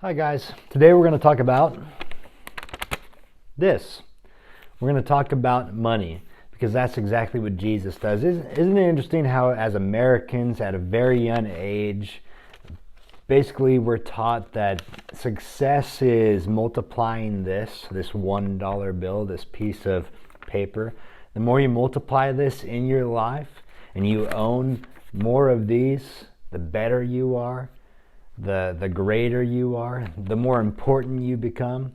Hi guys, today we're going to talk about this. We're going to talk about money because that's exactly what Jesus does. Isn't it interesting how as Americans at a very young age, basically we're taught that success is multiplying this $1 bill, this piece of paper. The more you multiply this in your life and you own more of these, the better you are. The greater you are, the more important you become.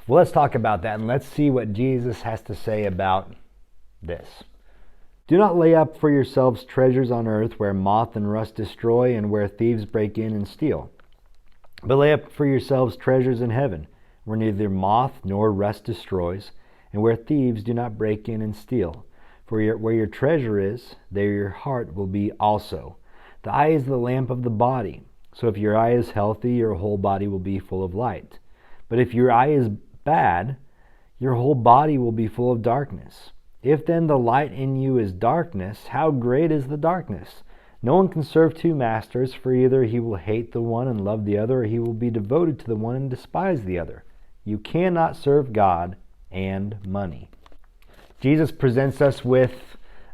Well, let's talk about that and let's see what Jesus has to say about this. Do not lay up for yourselves treasures on earth where moth and rust destroy and where thieves break in and steal. But lay up for yourselves treasures in heaven where neither moth nor rust destroys and where thieves do not break in and steal. For where your treasure is, there your heart will be also. The eye is the lamp of the body. So if your eye is healthy, your whole body will be full of light. But if your eye is bad, your whole body will be full of darkness. If then the light in you is darkness, how great is the darkness? No one can serve two masters, for either he will hate the one and love the other, or he will be devoted to the one and despise the other. You cannot serve God and money. Jesus presents us with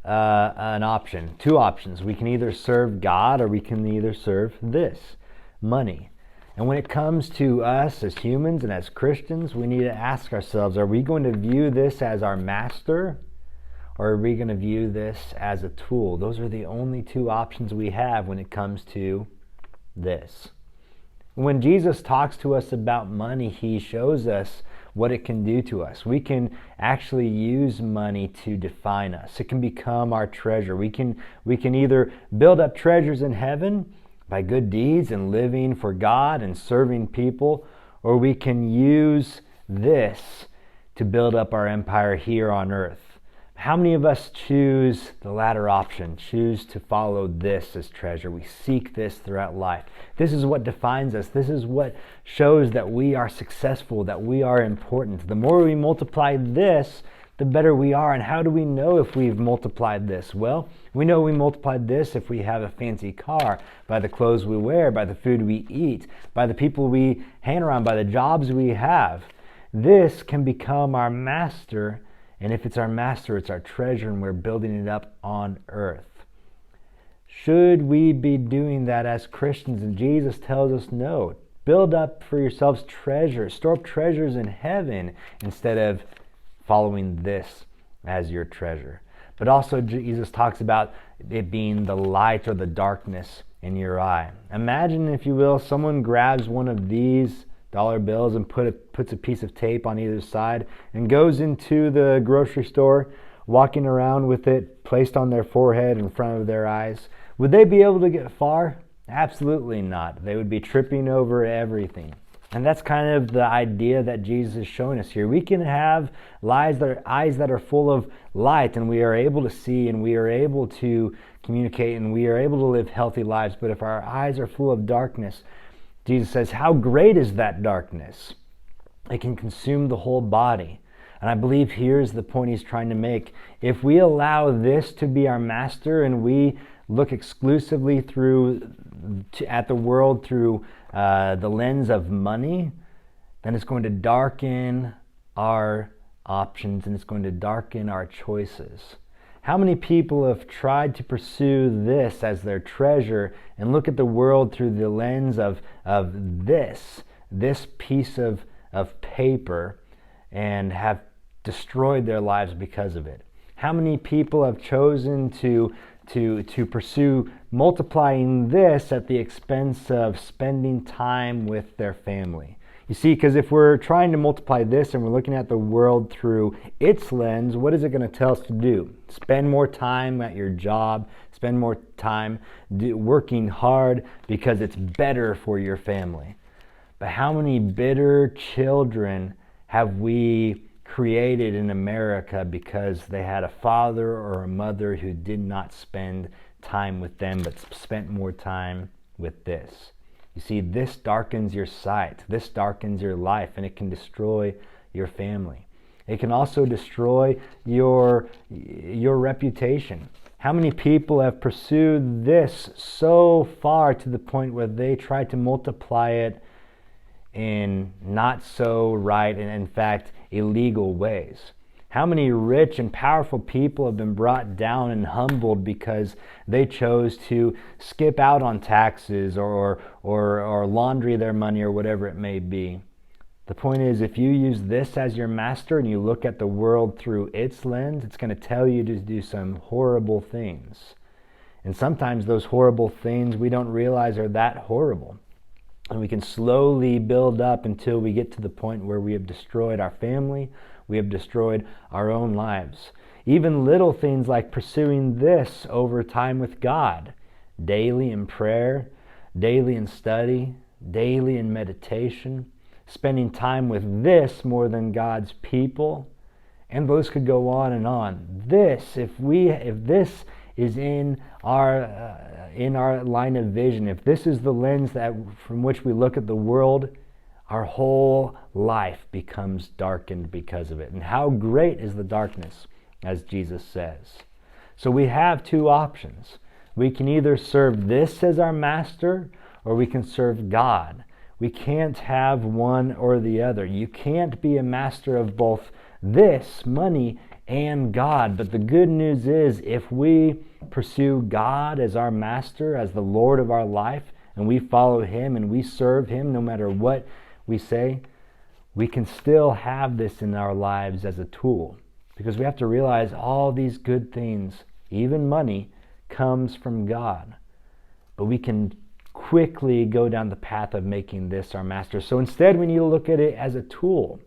an option, two options. We can either serve God or we can either serve this, money. And when it comes to us as humans and as Christians, we need to ask ourselves, are we going to view this as our master or are we going to view this as a tool? Those are the only two options we have when it comes to this. When Jesus talks to us about money, he shows us what it can do to us. We can actually use money to define us. It can become our treasure. We can either build up treasures in heaven by good deeds and living for God and serving people, or we can use this to build up our empire here on earth. How many of us choose the latter option, choose to follow this as treasure? We seek this throughout life. This is what defines us. This is what shows that we are successful, that we are important. The more we multiply this, the better we are. And how do we know if we've multiplied this? Well, we know we multiplied this if we have a fancy car, by the clothes we wear, by the food we eat, by the people we hang around, by the jobs we have. This can become our master. And if it's our master, it's our treasure, and we're building it up on earth. Should we be doing that as Christians? And Jesus tells us no. Build up for yourselves treasures. Store up treasures in heaven instead of following this as your treasure. But also Jesus talks about it being the light or the darkness in your eye. Imagine, if you will, someone grabs one of these dollar bills and puts a piece of tape on either side and goes into the grocery store walking around with it placed on their forehead in front of their eyes. Would they be able to get far? Absolutely not. They would be tripping over everything. And that's kind of the idea that Jesus is showing us here. We can have eyes that are full of light, and we are able to see, and we are able to communicate, and we are able to live healthy lives. But if our eyes are full of darkness, Jesus says, how great is that darkness? It can consume the whole body. And I believe here's the point he's trying to make. If we allow this to be our master and we look exclusively at the world through the lens of money, then it's going to darken our options and it's going to darken our choices. How many people have tried to pursue this as their treasure and look at the world through the lens of this piece of paper and have destroyed their lives because of it? How many people have chosen to pursue multiplying this at the expense of spending time with their family? You see, because if we're trying to multiply this and we're looking at the world through its lens, what is it going to tell us to do? Spend more time at your job, spend more time working hard because it's better for your family. But how many bitter children have we created in America because they had a father or a mother who did not spend time with them but spent more time with this? You see, this darkens your sight, this darkens your life, and it can destroy your family. It can also destroy your reputation. How many people have pursued this so far to the point where they try to multiply it in not so right and in fact illegal ways? How many rich and powerful people have been brought down and humbled because they chose to skip out on taxes or laundry their money or whatever it may be? The point is, if you use this as your master and you look at the world through its lens, it's going to tell you to do some horrible things. And sometimes those horrible things we don't realize are that horrible. And we can slowly build up until we get to the point where we have destroyed our family, we have destroyed our own lives. Even little things like pursuing this over time with God, daily in prayer, daily in study, daily in meditation, spending time with this more than God's people, and those could go on and on. This, if this is in our line of vision, if this is the lens that from which we look at the world, our whole life becomes darkened because of it. And how great is the darkness, as Jesus says. So we have two options. We can either serve this as our master, or we can serve God. We can't have one or the other. You can't be a master of both this, money, and God. But the good news is, if we pursue God as our master, as the Lord of our life, and we follow Him and we serve Him no matter what we say, we can still have this in our lives as a tool. Because we have to realize all these good things, even money, comes from God. But we can quickly go down the path of making this our master. So instead, we need to look at it as a tool.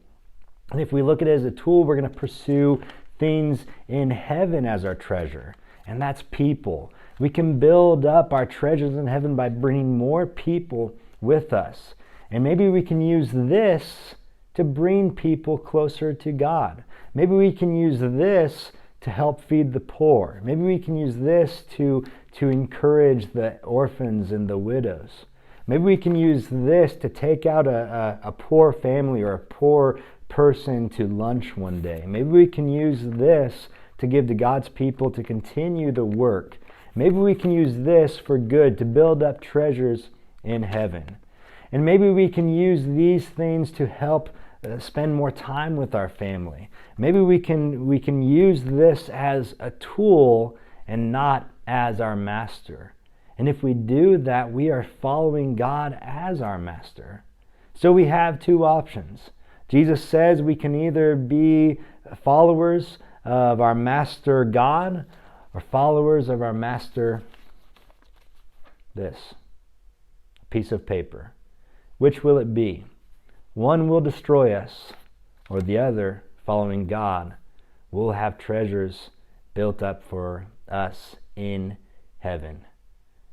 And if we look at it as a tool, we're going to pursue things in heaven as our treasure. And that's people. We can build up our treasures in heaven by bringing more people with us. And maybe we can use this to bring people closer to God. Maybe we can use this to help feed the poor. Maybe we can use this to encourage the orphans and the widows. Maybe we can use this to take out a poor family or a poor person to lunch one day. Maybe we can use this to give to God's people to continue the work. Maybe we can use this for good, to build up treasures in heaven. And maybe we can use these things to help spend more time with our family. Maybe we can use this as a tool and not as our master. And if we do that, we are following God as our master. So we have two options. Jesus says we can either be followers of our master God or followers of our master, this, a piece of paper. Which will it be? One will destroy us, or the other, following God, will have treasures built up for us in heaven.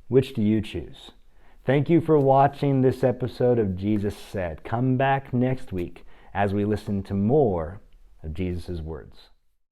Which do you choose? Thank you for watching this episode of Jesus Said. Come back next week as we listen to more of Jesus' words.